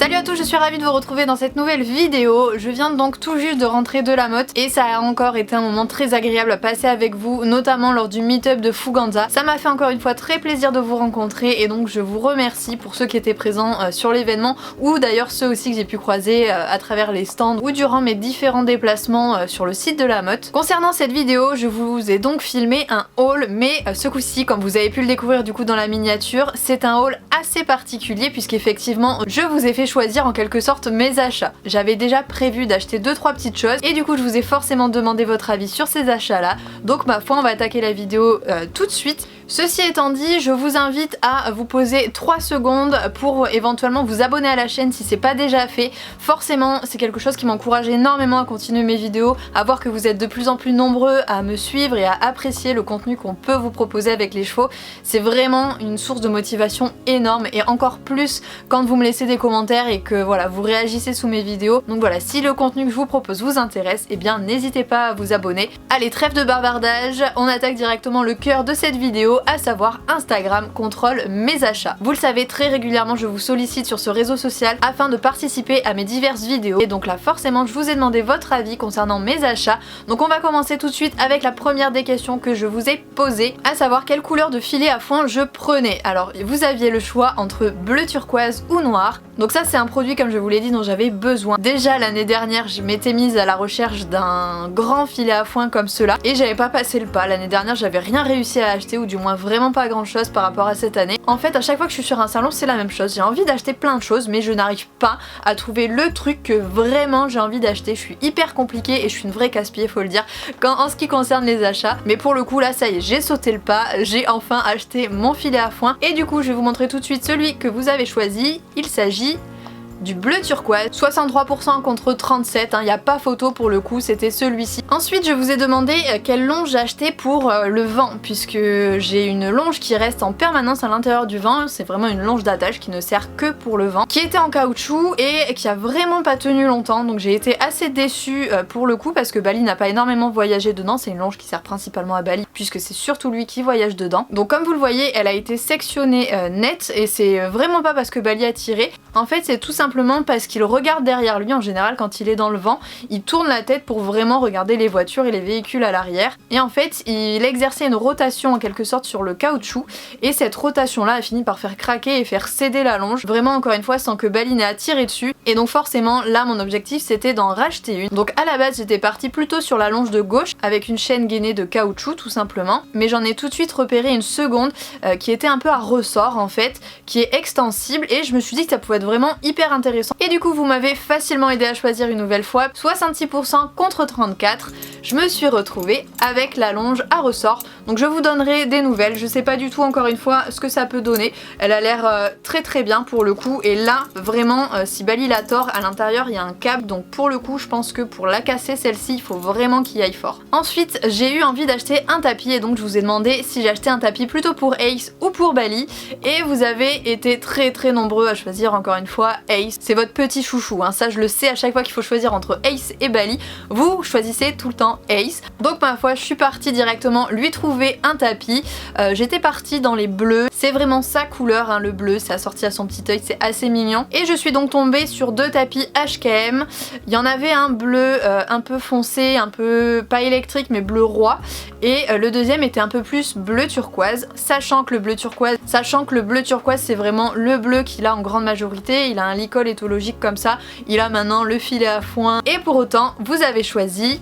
Salut à tous, je suis ravie de vous retrouver dans cette nouvelle vidéo. Je viens donc tout juste de rentrer de la motte et ça a encore été un moment très agréable à passer avec vous, notamment lors du meet-up de Fuganza. Ça m'a fait encore une fois très plaisir de vous rencontrer et donc je vous remercie pour ceux qui étaient présents sur l'événement ou d'ailleurs ceux aussi que j'ai pu croiser à travers les stands ou durant mes différents déplacements sur le site de la motte. Concernant cette vidéo, je vous ai donc filmé un haul, mais ce coup-ci, comme vous avez pu le découvrir du coup dans la miniature, c'est un haul assez particulier puisqu'effectivement je vous ai fait choisir en quelque sorte mes achats. J'avais déjà prévu d'acheter 2-3 petites choses et du coup je vous ai forcément demandé votre avis sur ces achats là. Donc ma foi, on va attaquer la vidéo tout de suite. Ceci étant dit, je vous invite à vous poser 3 secondes pour éventuellement vous abonner à la chaîne si c'est pas déjà fait. Forcément, c'est quelque chose qui m'encourage énormément à continuer mes vidéos, à voir que vous êtes de plus en plus nombreux à me suivre et à apprécier le contenu qu'on peut vous proposer avec les chevaux. C'est vraiment une source de motivation énorme et encore plus quand vous me laissez des commentaires et que voilà, vous réagissez sous mes vidéos. Donc voilà, si le contenu que je vous propose vous intéresse, eh bien n'hésitez pas à vous abonner. Allez, trêve de bavardage, on attaque directement le cœur de cette vidéo, à savoir Instagram contrôle mes achats. Vous le savez, très régulièrement je vous sollicite sur ce réseau social afin de participer à mes diverses vidéos et donc là forcément je vous ai demandé votre avis concernant mes achats. Donc on va commencer tout de suite avec la première des questions que je vous ai posées, à savoir quelle couleur de filet à foin je prenais. Alors vous aviez le choix entre bleu turquoise ou noir. Donc ça c'est un produit, comme je vous l'ai dit, dont j'avais besoin. Déjà l'année dernière je m'étais mise à la recherche d'un grand filet à foin comme cela et j'avais pas passé le pas. L'année dernière j'avais rien réussi à acheter, ou du moins vraiment pas grand chose par rapport à cette année. En fait à chaque fois que je suis sur un salon c'est la même chose, j'ai envie d'acheter plein de choses mais je n'arrive pas à trouver le truc que vraiment j'ai envie d'acheter. Je suis hyper compliquée et je suis une vraie casse-pied, faut le dire, en ce qui concerne les achats. Mais pour le coup là ça y est, j'ai sauté le pas, j'ai enfin acheté mon filet à foin et du coup je vais vous montrer tout de suite celui que vous avez choisi. Il s'agit du bleu turquoise, 63% contre 37, il n'y a pas photo pour le coup, c'était celui-ci. Ensuite je vous ai demandé quelle longe j'achetais pour le vent, puisque j'ai une longe qui reste en permanence à l'intérieur du vent. C'est vraiment une longe d'attache qui ne sert que pour le vent, qui était en caoutchouc et qui a vraiment pas tenu longtemps, donc j'ai été assez déçue pour le coup parce que Bali n'a pas énormément voyagé dedans. C'est une longe qui sert principalement à Bali puisque c'est surtout lui qui voyage dedans. Donc comme vous le voyez, elle a été sectionnée net et c'est vraiment pas parce que Bali a tiré, en fait c'est tout simplement parce qu'il regarde derrière lui. En général quand il est dans le vent, il tourne la tête pour vraiment regarder les voitures et les véhicules à l'arrière, et en fait il exerçait une rotation en quelque sorte sur le caoutchouc et cette rotation là a fini par faire craquer et faire céder la longe, vraiment encore une fois sans que Bali n'ait à tirer dessus. Et donc forcément là mon objectif c'était d'en racheter une. Donc à la base j'étais partie plutôt sur la longe de gauche avec une chaîne gainée de caoutchouc tout simplement, mais j'en ai tout de suite repéré une seconde qui était un peu à ressort en fait, qui est extensible, et je me suis dit que ça pouvait être vraiment hyper intéressant. Et du coup vous m'avez facilement aidé à choisir une nouvelle fois, 66% contre 34. Je me suis retrouvée avec la longe à ressort, donc je vous donnerai des nouvelles. Je sais pas du tout encore une fois ce que ça peut donner. Elle a l'air très très bien pour le coup, et là vraiment si Bali l'a tort, à l'intérieur il y a un câble, donc pour le coup je pense que pour la casser celle-ci il faut vraiment qu'il aille fort. Ensuite j'ai eu envie d'acheter un tapis et donc je vous ai demandé si j'achetais un tapis plutôt pour Ace ou pour Bali, et vous avez été très très nombreux à choisir encore une fois Ace. C'est votre petit chouchou, ça je le sais, à chaque fois qu'il faut choisir entre Ace et Bali, vous choisissez tout le temps Ace. Donc ma foi je suis partie directement lui trouver un tapis. J'étais partie dans les bleus, c'est vraiment sa couleur, le bleu, c'est assorti à son petit œil, c'est assez mignon. Et je suis donc tombée sur 2 tapis HKM. Il y en avait un bleu un peu foncé, un peu pas électrique mais bleu roi, et le deuxième était un peu plus bleu turquoise, sachant que le bleu turquoise c'est vraiment le bleu qu'il a en grande majorité. Il a un licol éthologique comme ça, il a maintenant le filet à foin, et pour autant vous avez choisi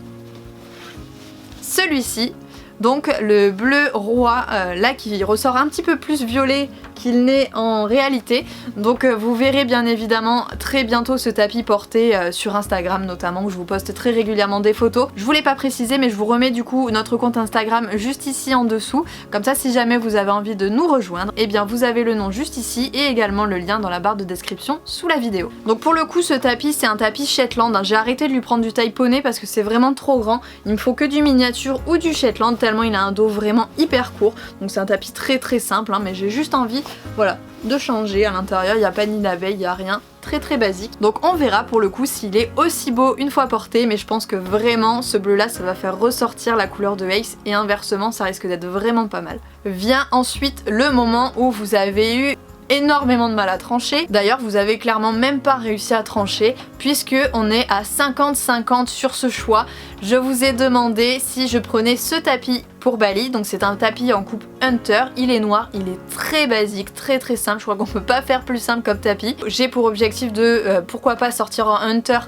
celui-ci, donc le bleu roi là qui ressort un petit peu plus violet qu'il n'est en réalité. Donc vous verrez bien évidemment très bientôt ce tapis porté sur Instagram notamment, où je vous poste très régulièrement des photos. Je vous l'ai pas précisé mais je vous remets du coup notre compte Instagram juste ici en dessous, comme ça si jamais vous avez envie de nous rejoindre, et bien vous avez le nom juste ici et également le lien dans la barre de description sous la vidéo. Donc pour le coup ce tapis c'est un tapis Shetland, j'ai arrêté de lui prendre du taille poney parce que c'est vraiment trop grand, il me faut que du miniature ou du Shetland tellement il a un dos vraiment hyper court. Donc c'est un tapis très très simple mais j'ai juste envie, voilà, de changer. À l'intérieur il n'y a pas ni d'abeille, il n'y a rien, très très basique. Donc on verra pour le coup s'il est aussi beau une fois porté, mais je pense que vraiment ce bleu là ça va faire ressortir la couleur de Ace, et inversement ça risque d'être vraiment pas mal. Vient ensuite le moment où vous avez eu énormément de mal à trancher. D'ailleurs vous avez clairement même pas réussi à trancher puisque on est à 50-50 sur ce choix. Je vous ai demandé si je prenais ce tapis pour Bali, donc c'est un tapis en coupe Hunter, il est noir, il est très basique, très simple, je crois qu'on peut pas faire plus simple comme tapis. J'ai pour objectif de pourquoi pas sortir en Hunter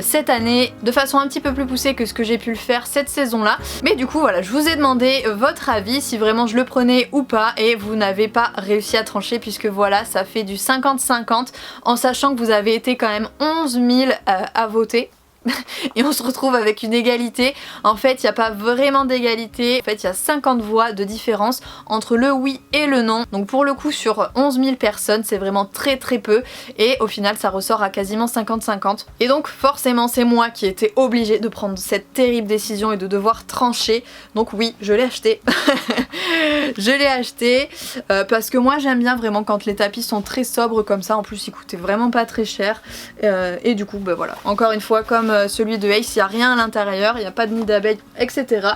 cette année de façon un petit peu plus poussée que ce que j'ai pu le faire cette saison là, mais du coup voilà, je vous ai demandé votre avis si vraiment je le prenais ou pas et vous n'avez pas réussi à trancher puisque voilà, ça fait du 50-50 en sachant que vous avez été quand même 11 000 à voter. Et on se retrouve avec une égalité. En fait il n'y a pas vraiment d'égalité, en fait il y a 50 voix de différence entre le oui et le non, donc pour le coup sur 11 000 personnes c'est vraiment très peu et au final ça ressort à quasiment 50-50 et donc forcément c'est moi qui ai été obligée de prendre cette terrible décision et de devoir trancher, donc oui je l'ai acheté. Je l'ai acheté parce que moi j'aime bien vraiment quand les tapis sont très sobres comme ça, en plus ils coûtaient vraiment pas très cher et du coup bah voilà, encore une fois comme celui de Ace, il n'y a rien à l'intérieur, il n'y a pas de nid d'abeille, etc.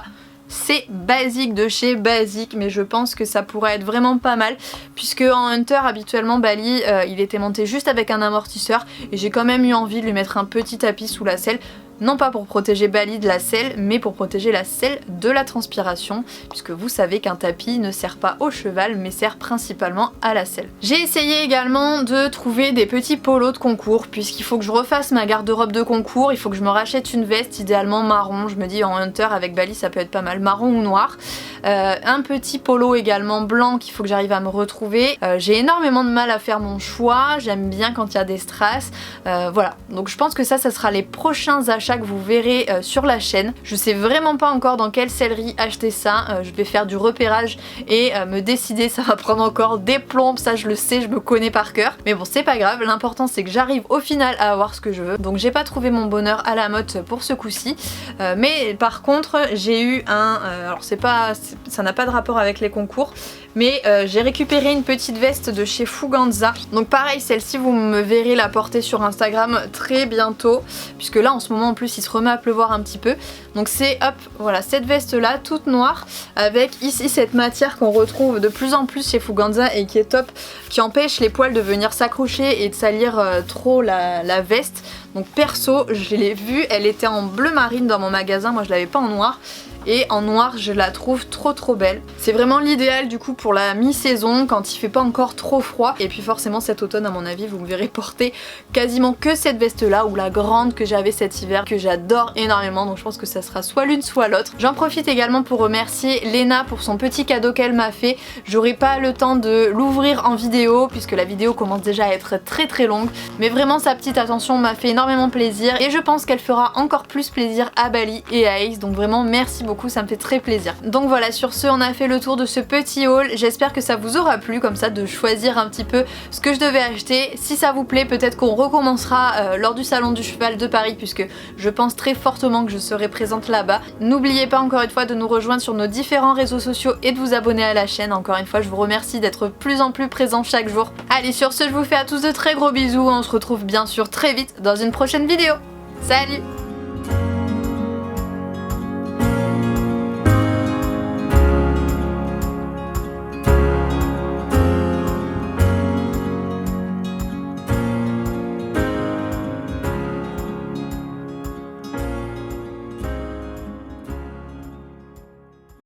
C'est basique de chez basique, mais je pense que ça pourrait être vraiment pas mal puisque en Hunter habituellement Bali il était monté juste avec un amortisseur et j'ai quand même eu envie de lui mettre un petit tapis sous la selle. Non pas pour protéger Bali de la selle, mais pour protéger la selle de la transpiration, puisque vous savez qu'un tapis ne sert pas au cheval, mais sert principalement à la selle. J'ai essayé également de trouver des petits polos de concours, puisqu'il faut que je refasse ma garde-robe de concours, il faut que je me rachète une veste, idéalement marron, je me dis en Hunter avec Bali ça peut être pas mal, marron ou noir. Un petit polo également blanc qu'il faut que j'arrive à me retrouver. J'ai énormément de mal à faire mon choix, j'aime bien quand il y a des strass, voilà. Donc je pense que ça sera les prochains achats que vous verrez sur la chaîne. Je sais vraiment pas encore dans quelle sellerie acheter ça, je vais faire du repérage et me décider, ça va prendre encore des plombes, ça je le sais, je me connais par cœur. Mais bon c'est pas grave, l'important c'est que j'arrive au final à avoir ce que je veux. Donc j'ai pas trouvé mon bonheur à la mode pour ce coup-ci, mais par contre j'ai eu un, alors c'est pas, ça n'a pas de rapport avec les concours, mais j'ai récupéré une petite veste de chez Fuganza. Donc pareil, celle-ci vous me verrez la porter sur Instagram très bientôt, puisque là en ce moment en plus il se remet à pleuvoir un petit peu. Donc c'est hop, voilà cette veste là toute noire avec ici cette matière qu'on retrouve de plus en plus chez Fuganza et qui est top, qui empêche les poils de venir s'accrocher et de salir trop la veste. Donc perso je l'ai vue, elle était en bleu marine dans mon magasin, moi je l'avais pas en noir. Et en noir je la trouve trop belle. C'est vraiment l'idéal du coup pour la mi-saison quand il fait pas encore trop froid. Et puis forcément cet automne à mon avis vous me verrez porter quasiment que cette veste là ou la grande que j'avais cet hiver que j'adore énormément, donc je pense que ça sera soit l'une soit l'autre. J'en profite également pour remercier Léna pour son petit cadeau qu'elle m'a fait. J'aurai pas le temps de l'ouvrir en vidéo puisque la vidéo commence déjà à être très longue, mais vraiment sa petite attention m'a fait énormément plaisir et je pense qu'elle fera encore plus plaisir à Bali et à Ace, donc vraiment merci beaucoup, ça me fait très plaisir. Donc voilà, sur ce on a fait le tour de ce petit haul, j'espère que ça vous aura plu comme ça de choisir un petit peu ce que je devais acheter. Si ça vous plaît peut-être qu'on recommencera lors du salon du cheval de Paris puisque je pense très fortement que je serai présente là-bas. N'oubliez pas encore une fois de nous rejoindre sur nos différents réseaux sociaux et de vous abonner à la chaîne. Encore une fois je vous remercie d'être plus en plus présent chaque jour. Allez sur ce je vous fais à tous de très gros bisous, on se retrouve bien sûr très vite dans une prochaine vidéo. Salut!